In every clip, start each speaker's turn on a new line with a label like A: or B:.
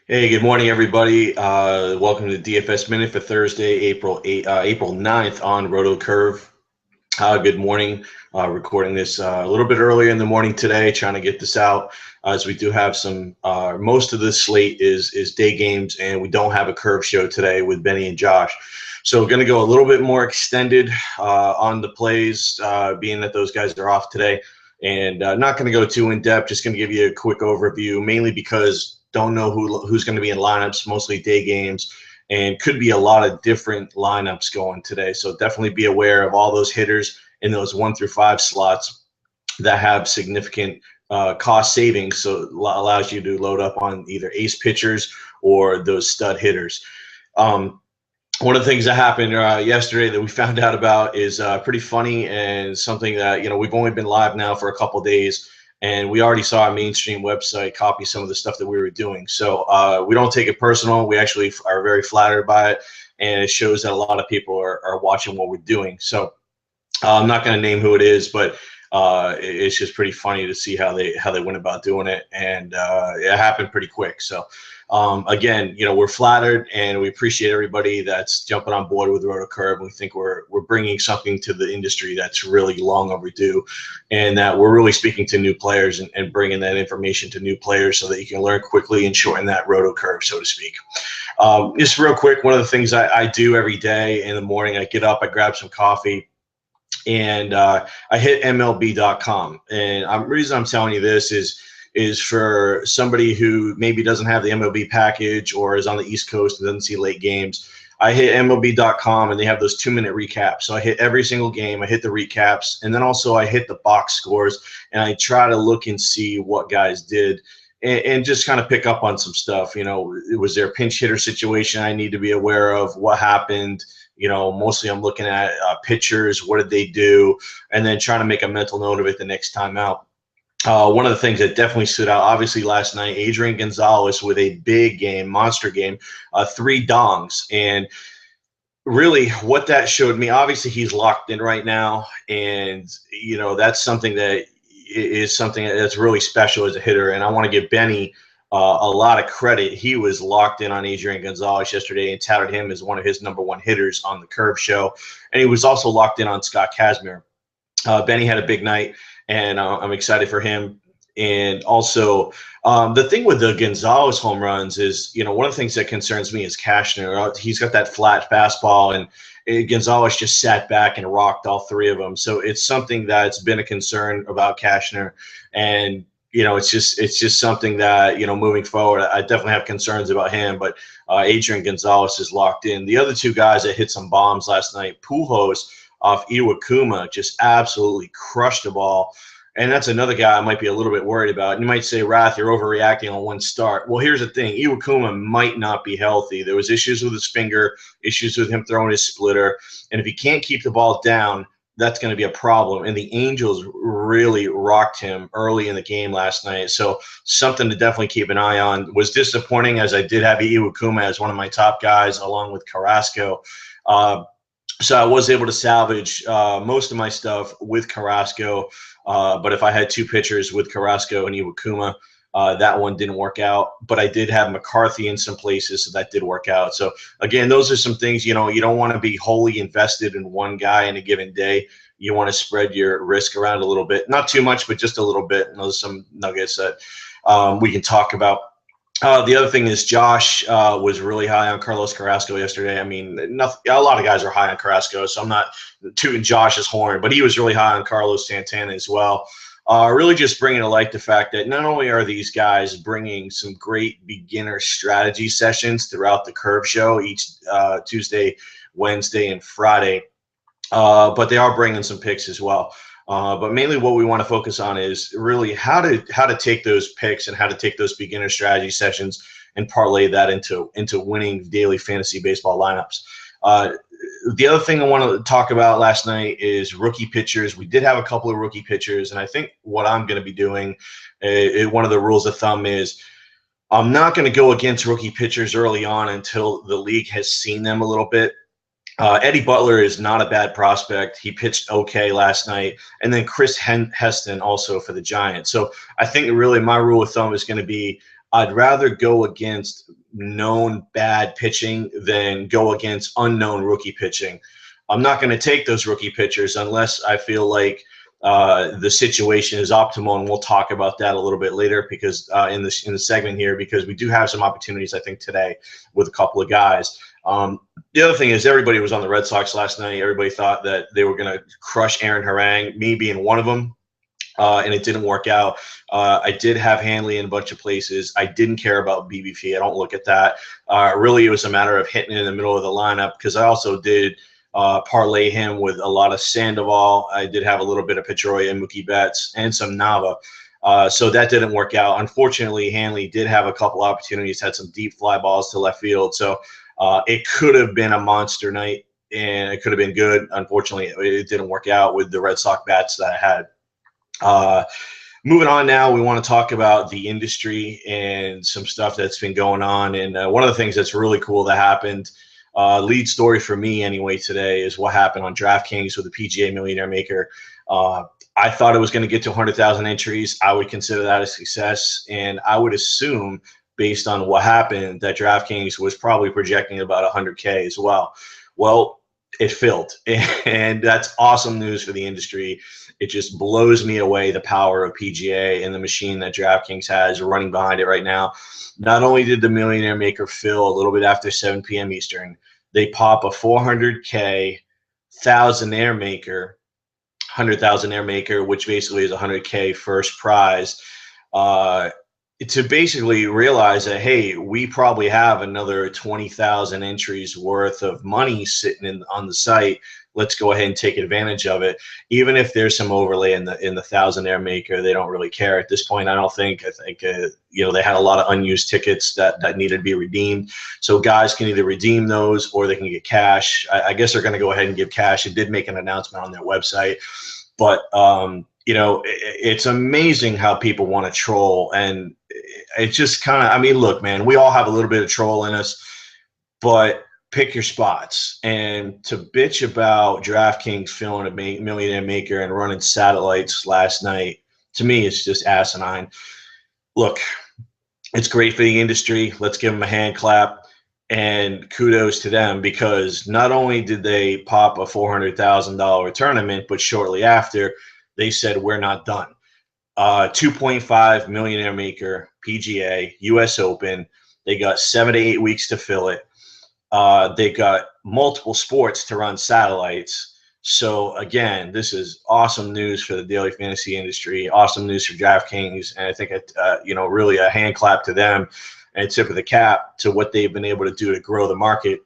A: Hey, good morning, everybody. Welcome to the DFS Minute for Thursday, April 9th on Roto Curve. Good morning. Recording this a little bit earlier in the morning today, trying to get this out as we do have some. Most of this slate is day games, and we don't have a curve show today with Benny and Josh. So we're going to go a little bit more extended on the plays, being that those guys are off today, and not going to go too in depth. Just going to give you a quick overview, mainly because don't know who's going to be in lineups, mostly day games, and could be a lot of different lineups going today. So definitely be aware of all those hitters in those 1 through 5 slots that have significant cost savings. So it allows you to load up on either ace pitchers or those stud hitters. One of the things that happened yesterday that we found out about is pretty funny and something that, we've only been live now for a couple of days, and we already saw our mainstream website copy some of the stuff that we were doing. So we don't take it personal. We actually are very flattered by it, and it shows that a lot of people are watching what we're doing. So I'm not going to name who it is, but it's just pretty funny to see how they went about doing it, and it happened pretty quick. So again, we're flattered, and we appreciate everybody that's jumping on board with Roto Curve. We think we're bringing something to the industry that's really long overdue, and that we're really speaking to new players and bringing that information to new players so that you can learn quickly and shorten that Roto Curve, so to speak. Just real quick, one of the things I do every day in the morning, I get up, I grab some coffee, and I hit MLB.com. And the reason I'm telling you this is for somebody who maybe doesn't have the MLB package or is on the East Coast and doesn't see late games. I hit MLB.com, and they have those 2-minute recaps. So I hit every single game. I hit the recaps, and then also I hit the box scores, and I try to look and see what guys did. And just kind of pick up on some stuff. Was there a pinch hitter situation I need to be aware of? What happened? Mostly I'm looking at pitchers. What did they do? And then trying to make a mental note of it the next time out. One of the things that definitely stood out, obviously last night, Adrian Gonzalez with a big game, monster game, 3 dongs. And really what that showed me, obviously he's locked in right now. And, that's something that is something that's really special as a hitter. And I want to give Benny a lot of credit. He was locked in on Adrian Gonzalez yesterday and touted him as one of his #1 hitters on the Curve show. And he was also locked in on Scott Kazmir. Benny had a big night, and I'm excited for him. And also, the thing with the Gonzalez home runs is, one of the things that concerns me is Cashner. He's got that flat fastball, and Gonzalez just sat back and rocked all 3 of them. So it's something that's been a concern about Cashner. And it's just something that, moving forward, I definitely have concerns about him. But Adrian Gonzalez is locked in. The other 2 guys that hit some bombs last night, Pujols off Iwakuma, just absolutely crushed the ball. And that's another guy I might be a little bit worried about. And you might say, Rath, you're overreacting on one start. Well, here's the thing. Iwakuma might not be healthy. There was issues with his finger, issues with him throwing his splitter. And if he can't keep the ball down, that's going to be a problem. And the Angels really rocked him early in the game last night. So something to definitely keep an eye on. Was disappointing, as I did have Iwakuma as one of my top guys along with Carrasco. So I was able to salvage most of my stuff with Carrasco. But if I had 2 pitchers with Carrasco and Iwakuma, that one didn't work out. But I did have McCarthy in some places, so that did work out. So, again, those are some things, you don't want to be wholly invested in one guy in a given day. You want to spread your risk around a little bit. Not too much, but just a little bit. And those are some nuggets that we can talk about. The other thing is Josh was really high on Carlos Carrasco yesterday. I mean, a lot of guys are high on Carrasco, so I'm not tooting Josh's horn, but he was really high on Carlos Santana as well. Really just bringing to light the fact that not only are these guys bringing some great beginner strategy sessions throughout the Curve show each Tuesday, Wednesday, and Friday, but they are bringing some picks as well. But mainly what we want to focus on is really how to take those picks and how to take those beginner strategy sessions and parlay that into winning daily fantasy baseball lineups. The other thing I want to talk about last night is rookie pitchers. We did have a couple of rookie pitchers, and I think what I'm going to be doing, one of the rules of thumb is I'm not going to go against rookie pitchers early on until the league has seen them a little bit. Eddie Butler is not a bad prospect. He pitched okay last night. And then Chris Heston also for the Giants. So I think really my rule of thumb is going to be I'd rather go against known bad pitching than go against unknown rookie pitching. I'm not going to take those rookie pitchers unless I feel like the situation is optimal, and we'll talk about that a little bit later because in the segment here, because we do have some opportunities I think today with a couple of guys. The other thing is everybody was on the Red Sox last night. Everybody thought that they were going to crush Aaron Harang, me being one of them. And it didn't work out. I did have Hanley in a bunch of places. I didn't care about BBP. I don't look at that. Really, it was a matter of hitting in the middle of the lineup because I also did parlay him with a lot of Sandoval. I did have a little bit of Pedroia and Mookie Betts and some Nava. So that didn't work out. Unfortunately, Hanley did have a couple opportunities, had some deep fly balls to left field. So it could have been a monster night, and it could have been good. Unfortunately, it didn't work out with the Red Sox bats that I had. Moving on now, we want to talk about the industry and some stuff that's been going on. And one of the things that's really cool that happened, lead story for me anyway today, is what happened on Draftkings with the PGA Millionaire Maker. I thought it was going to get to 100,000 entries. I would consider that a success. And I would assume, based on what happened, that Draftkings was probably projecting about 100K as well. Well, it filled, and that's awesome news for the industry. It just blows me away, the power of PGA and the machine that DraftKings has running behind it right now. Not only did the Millionaire Maker fill a little bit after 7 p.m. Eastern, they pop a 400K thousandaire maker, 100,000aire maker, which basically is 100K first prize, to basically realize that, hey, we probably have another 20,000 entries worth of money sitting on the site. Let's go ahead and take advantage of it. Even if there's some overlay in the thousandaire maker, they don't really care at this point. I think they had a lot of unused tickets that needed to be redeemed. So guys can either redeem those or they can get cash. I guess they're going to go ahead and give cash. It did make an announcement on their website, but it's amazing how people want to troll, and it's just kind of, I mean, look, man, we all have a little bit of troll in us, but pick your spots. And to bitch about DraftKings filling a Millionaire Maker and running satellites last night, to me, it's just asinine. Look, it's great for the industry. Let's give them a hand clap, and kudos to them, because not only did they pop a $400,000 tournament, but shortly after, they said, we're not done. 2.5 Millionaire Maker, PGA, US Open. They got 7 to 8 weeks to fill it. They got multiple sports to run satellites. So again, this is awesome news for the daily fantasy industry, awesome news for DraftKings, and I think really a hand clap to them and a tip of the cap to what they've been able to do to grow the market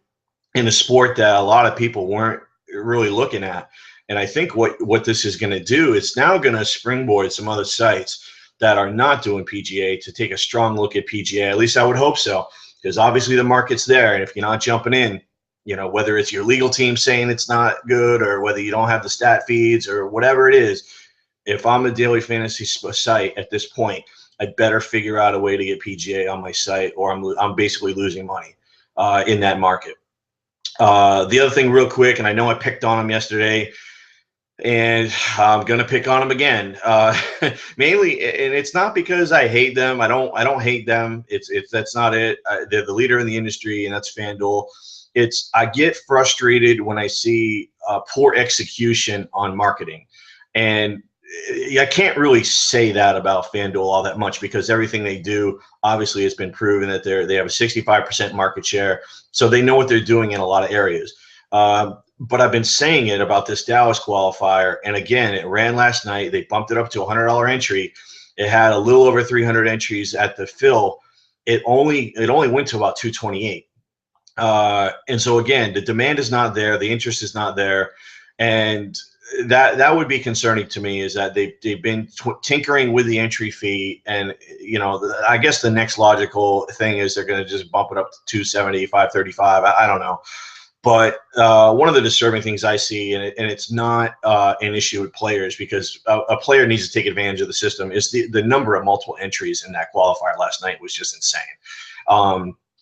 A: in a sport that a lot of people weren't really looking at. And I think what this is going to do, it's now going to springboard some other sites that are not doing PGA to take a strong look at PGA. At least I would hope so, because obviously the market's there. And if you're not jumping in, whether it's your legal team saying it's not good or whether you don't have the stat feeds or whatever it is, if I'm a daily fantasy site at this point, I'd better figure out a way to get PGA on my site, or I'm basically losing money in that market. The other thing real quick, and I know I picked on them yesterday, and I'm gonna pick on them again. Mainly, and it's not because I hate them. I don't hate them. It's that's not it. They're the leader in the industry, and that's FanDuel. I get frustrated when I see poor execution on marketing, and I can't really say that about FanDuel all that much, because everything they do, obviously, it's been proven that they have a 65% market share, so they know what they're doing in a lot of areas. But I've been saying it about this Dallas qualifier, and again, it ran last night. They bumped it up to a $100 entry. It had a little over 300 entries at the fill. It only went to about 228. And so again, the demand is not there, the interest is not there, and that would be concerning to me, is that they've been tinkering with the entry fee, and I guess the next logical thing is they're going to just bump it up to 270, 535. I don't know. But one of the disturbing things I see, and it's not an issue with players, because a player needs to take advantage of the system, is the number of multiple entries in that qualifier last night was just insane.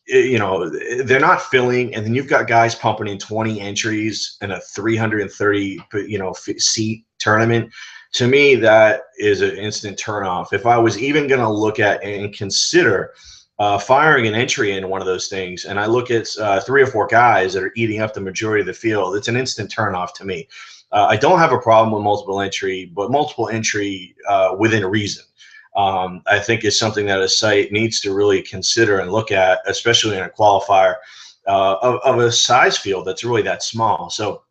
A: They're not filling, and then you've got guys pumping in 20 entries in a 330 seat tournament. To me, that is an instant turnoff. If I was even going to look at and consider firing an entry in one of those things, and I look at 3 or 4 guys that are eating up the majority of the field, it's an instant turnoff to me. I don't have a problem with multiple entry, but multiple entry within reason. I think is something that a site needs to really consider and look at, especially in a qualifier of a size field that's really that small. So,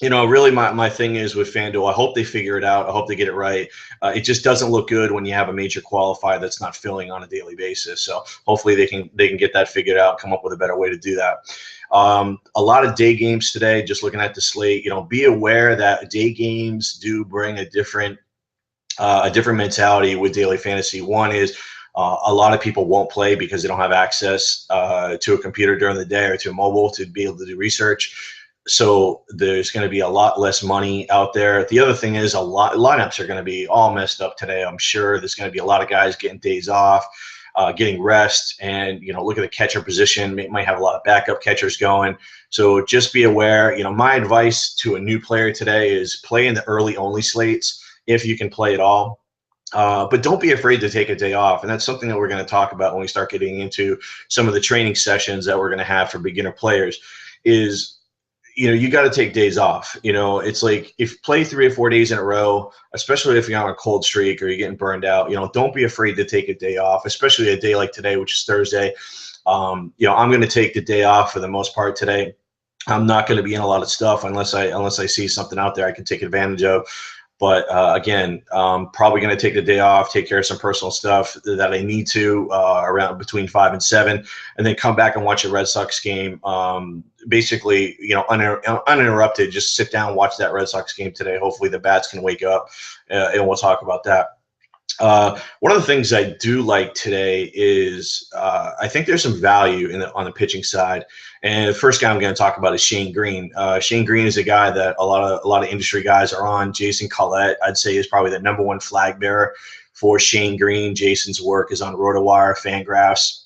A: really my thing is with FanDuel, I hope they figure it out. I hope they get it right. It just doesn't look good when you have a major qualifier that's not filling on a daily basis. So hopefully they can get that figured out, come up with a better way to do that. A lot of day games today, just looking at the slate, be aware that day games do bring a different mentality with daily fantasy. One is a lot of people won't play because they don't have access to a computer during the day or to a mobile to be able to do research. So there's going to be a lot less money out there. The other thing is lineups are going to be all messed up today. I'm sure there's going to be a lot of guys getting days off, getting rest, and look at the catcher position. Might have a lot of backup catchers going. So just be aware. My advice to a new player today is play in the early only slates if you can play at all. But don't be afraid to take a day off. And that's something that we're going to talk about when we start getting into some of the training sessions that we're going to have for beginner players is, you got to take days off. It's like if you play 3 or 4 days in a row, especially if you're on a cold streak or you're getting burned out, don't be afraid to take a day off, especially a day like today, which is Thursday. I'm going to take the day off for the most part today. I'm not going to be in a lot of stuff unless I see something out there I can take advantage of. But again, probably going to take the day off, take care of some personal stuff that I need to around between 5 and 7, and then come back and watch a Red Sox game. Basically, uninterrupted. Just sit down, watch that Red Sox game today. Hopefully, the bats can wake up, and we'll talk about that. One of the things I do like today is I think there's some value on the pitching side. And the first guy I'm going to talk about is Shane Green. Shane Green is a guy that a lot of industry guys are on. Jason Collette, I'd say, is probably the #1 flag bearer for Shane Green. Jason's work is on RotoWire, Fangraphs,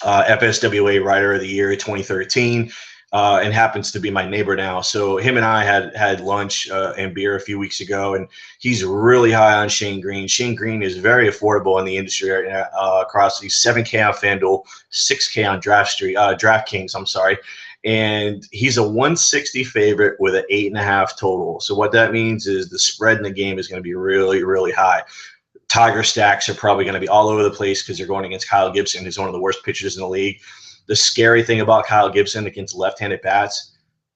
A: FSWA Writer of the Year 2013. And happens to be my neighbor now. So him and I had lunch and beer a few weeks ago, and he's really high on Shane Green. Shane Green is very affordable in the industry right now, across these $7K on FanDuel, $6K on Draftkings. I'm sorry. And he's a 160 favorite with an 8.5 total. So what that means is the spread in the game is going to be really, really high. Tiger stacks are probably going to be all over the place because they're going against Kyle Gibson, who's one of the worst pitchers in the league. The scary thing about Kyle Gibson against left-handed bats,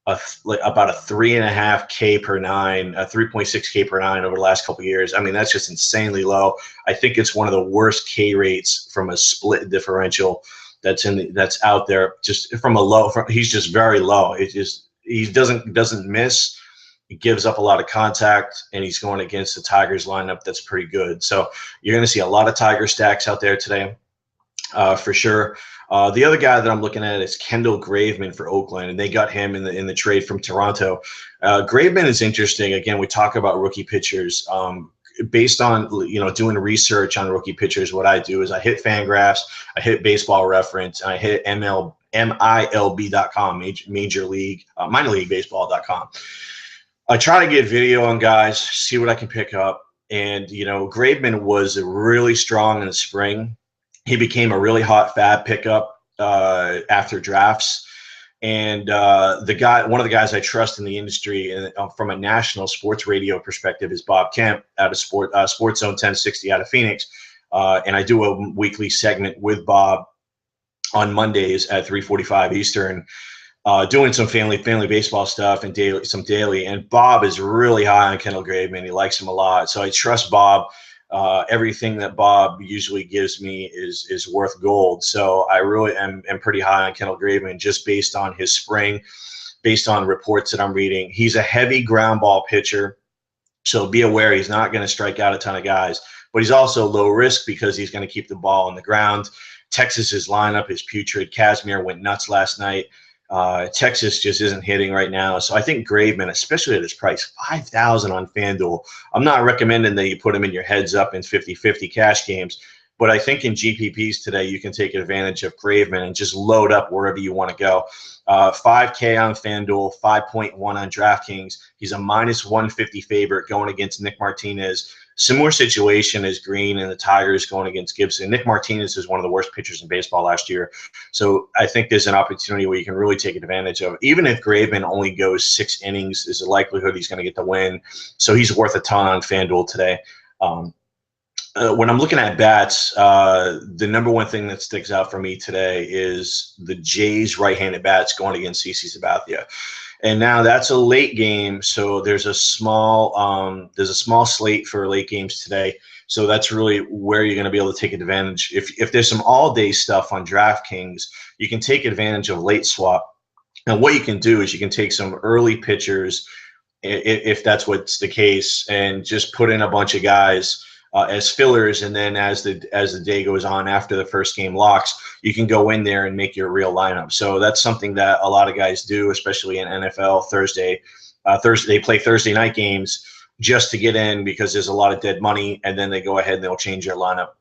A: about a 3.5K per 9, a 3.6K per 9 over the last couple of years. I mean, that's just insanely low. I think it's one of the worst K rates from a split differential that's out there. Just from a low, he's just very low. He doesn't miss. He gives up a lot of contact, and he's going against the Tigers lineup that's pretty good. So you're going to see a lot of Tiger stacks out there today, for sure. The other guy that I'm looking at is Kendall Graveman for Oakland, and they got him in the trade from Toronto. Graveman is interesting. Again, we talk about rookie pitchers. Based on doing research on rookie pitchers, what I do is I hit Fangraphs, I hit Baseball Reference, and I hit MILB.com, minor league baseball.com. I try to get video on guys, see what I can pick up. And Graveman was really strong in the spring. He became a really hot fab pickup after drafts. And one of the guys I trust in the industry and from a national sports radio perspective is Bob Kemp out of Sports Zone 1060 out of Phoenix. And I do a weekly segment with Bob on Mondays at 3:45 Eastern, doing some family baseball stuff and daily. And Bob is really high on Kendall Graveman. He likes him a lot. So I trust Bob. Everything that Bob usually gives me is worth gold. So I really am pretty high on Kendall Graveman just based on his spring, based on reports that I'm reading. He's a heavy ground ball pitcher, so be aware he's not going to strike out a ton of guys, but he's also low risk because he's going to keep the ball on the ground. Texas's lineup is putrid. Kazmir went nuts last night. Texas just isn't hitting right now. So I think Graveman, especially at his price, $5,000 on FanDuel. I'm not recommending that you put him in your heads up in 50-50 cash games, but I think in GPPs today you can take advantage of Graveman and just load up wherever you want to go. 5K on FanDuel, 5.1 on DraftKings. He's a -150 favorite going against Nick Martinez. Similar situation as Green and the Tigers going against Gibson. Nick Martinez is one of the worst pitchers in baseball last year. So I think there's an opportunity where you can really take advantage of. Even if Graveman only goes 6 innings, there's a likelihood he's going to get the win. So he's worth a ton on FanDuel today. When I'm looking at bats, the number one thing that sticks out for me today is the Jays right-handed bats going against CC Sabathia. And now that's a late game, so there's a small slate for late games today. So that's really where you're going to be able to take advantage. If there's some all-day stuff on Draftkings, you can take advantage of late swap. And what you can do is you can take some early pitchers, if that's what's the case, and just put in a bunch of guys as fillers, and then as the day goes on after the first game locks, you can go in there and make your real lineup. So that's something that a lot of guys do, especially in NFL Thursday. They play Thursday night games just to get in because there's a lot of dead money, and then they go ahead and they'll change their lineup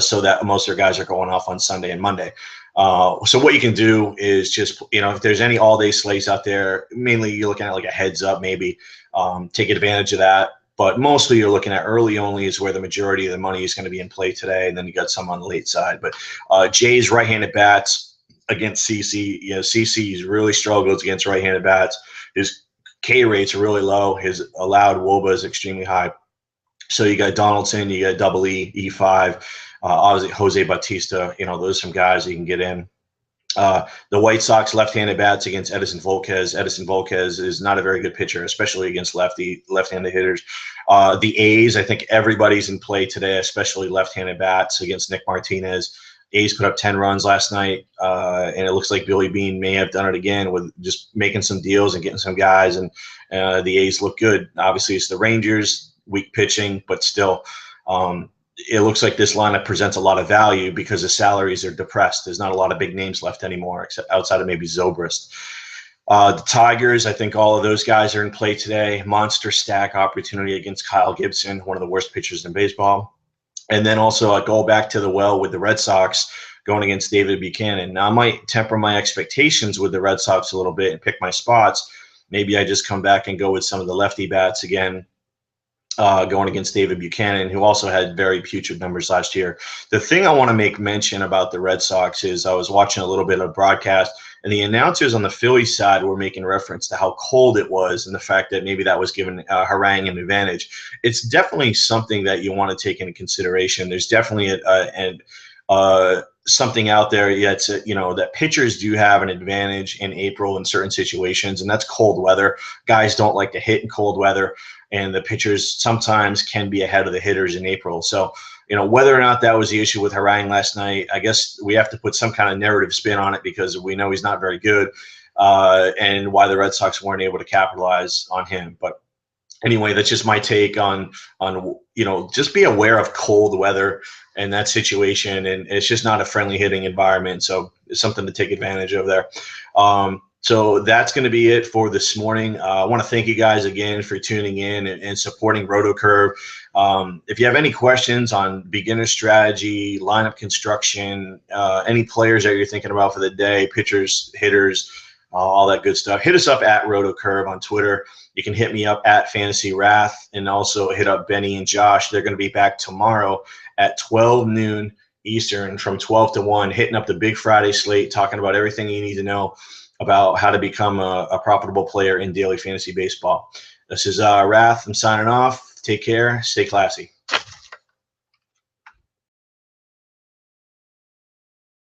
A: so that most of their guys are going off on Sunday and Monday. So what you can do is just, if there's any all-day slates out there, mainly you're looking at like a heads up maybe, take advantage of that. But mostly you're looking at early only is where the majority of the money is going to be in play today, and then you got some on the late side. But Jay's right-handed bats against CC. CC's really struggles against right-handed bats. His K rates are really low. His allowed WOBA is extremely high. So you got Donaldson, you got Double E, E5, obviously Jose Bautista. Those are some guys you can get in. The White Sox left-handed bats against Edison Volquez. Edison Volquez is not a very good pitcher, especially against left-handed hitters. The A's, I think everybody's in play today, especially left-handed bats against Nick Martinez. A's put up 10 runs last night, and it looks like Billy Beane may have done it again with just making some deals and getting some guys, and the A's look good. Obviously, it's the Rangers, weak pitching, but still it looks like this lineup presents a lot of value because the salaries are depressed. There's not a lot of big names left anymore, except outside of maybe Zobrist. The Tigers, I think all of those guys are in play today. Monster stack opportunity against Kyle Gibson, one of the worst pitchers in baseball. And then also I go back to the well with the Red Sox going against David Buchanan. Now I might temper my expectations with the Red Sox a little bit and pick my spots. Maybe I just come back and go with some of the lefty bats again. Going against David Buchanan, who also had very putrid numbers last year. The thing I want to make mention about the Red Sox is I was watching a little bit of broadcast, and the announcers on the Phillies side were making reference to how cold it was and the fact that maybe that was giving Harang an advantage. It's definitely something that you want to take into consideration. There's definitely something out there that's that pitchers do have an advantage in April in certain situations, and that's cold weather. Guys don't like to hit in cold weather, and the pitchers sometimes can be ahead of the hitters in April. So, whether or not that was the issue with Harang last night, I guess we have to put some kind of narrative spin on it because we know he's not very good, and why the Red Sox weren't able to capitalize on him. But anyway, that's just my take on just be aware of cold weather and that situation, and it's just not a friendly hitting environment. So it's something to take advantage of there. So that's going to be it for this morning. I want to thank you guys again for tuning in and supporting RotoCurve. If you have any questions on beginner strategy, lineup construction, any players that you're thinking about for the day, pitchers, hitters, all that good stuff, hit us up at RotoCurve on Twitter. You can hit me up at Fantasy Rath, and also hit up Benny and Josh. They're going to be back tomorrow at 12 noon Eastern from 12 to 1, hitting up the Big Friday slate, talking about everything you need to know about how to become a profitable player in daily fantasy baseball. This is Rath. I'm signing off. Take care. Stay classy.